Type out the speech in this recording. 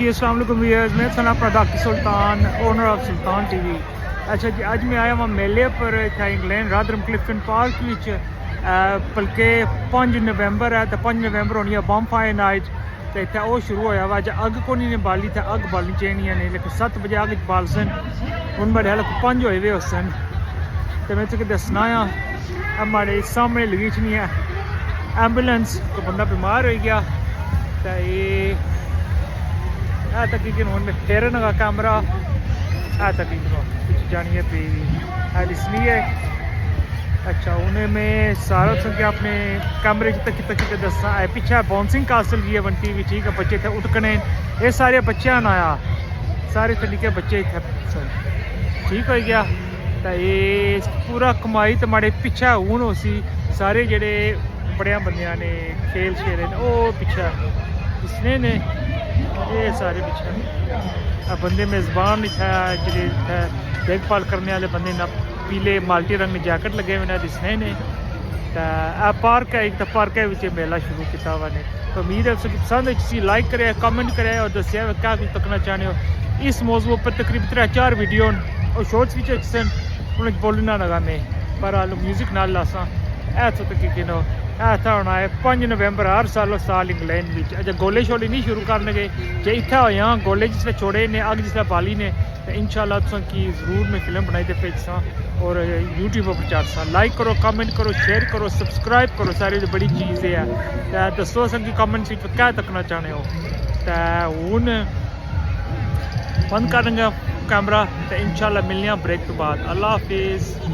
जी अस्सलाम वालेकुम व्यूअर्स, मैं सुना product Sultan owner of sultan TV. अच्छा जी, अज मैं आया वहाँ मेले पर इतना इंग्लैंड रादरम क्लिफ्टन पार्क विच बल्कि 5 नवंबर है तो 5 नवंबर होनी है बॉम्फायर नाइट। तो इतना वो शुरू होया वा। अज अग को नहीं बाली तो अग बालनी चाहिए ने, लेकिन 7 बजे अग बाल सन हूँ बड़े हाल 5 होए हुए सन। तो मैं तुझे दसना हमारे सामने लगी नहीं है एम्बुलेंस, तो बंदा बीमार हो गया। तो ये तकरीबन हूँ फेरन का कैमरा तकरीबन कुछ जानिए पे इसलिए। अच्छा उन्हें मैं सारा संख्या अपने कैमरे तक दसा है। पीछे बाउंसिंग कासल की है बनती भी ठीक है, बच्चे थे उठकने ये सारे बच्चे आया सारे तरीके बच्चे इतने ठीक हो गया। तो ये पूरा कमाई तो माड़े पिछा हूँ उसी सारे जेडे बड़े बंदियां ने खेल शेरे ने वो पिछा इसने ने ये सारे पिछा बंदे मेज़बान इतना जे देखभाल करने वाले बंदे ना पीले माल्टी रंग में जैकेट लगे हुए दिसने ने। तो पार्क है एक तो पार्क है मेला शुरू किया हुआ ने। तो उम्मीद है उसकी पसंद है, लाइक करे कमेंट करे और दसिया क्या कुछ तकना चाहते हो इस मौजू पर। तकरीबन 3-4 वीडियो और शॉर्ट्स भी सन उन्हें बोलना लगा मैं पर आलू म्यूजिक नाल लासा ऐसा तक किनो ऐसा होना है 5 नवंबर हर साल इंग्लैंड में। अच्छा गोले शोले नहीं शुरू करने गए जे इतना हो गोले जिसने छोड़े ने अग जिसने बाली ने तो इंशाल्लाह तुम की जरूर मैं फिल्म बनाई दे भेजसा और यूट्यूब पर प्रचार। लाइक करो कमेंट करो शेयर करो सब्सक्राइब करो, सारी तो बड़ी चीज़ है। दसो कि कमेंट क्या तकना चाहते हो। तो हूँ बंद करेंगे कैमरा तो इंशाल्लाह मिलने ब्रेक तो बाद। अल्लाह हाफिज़।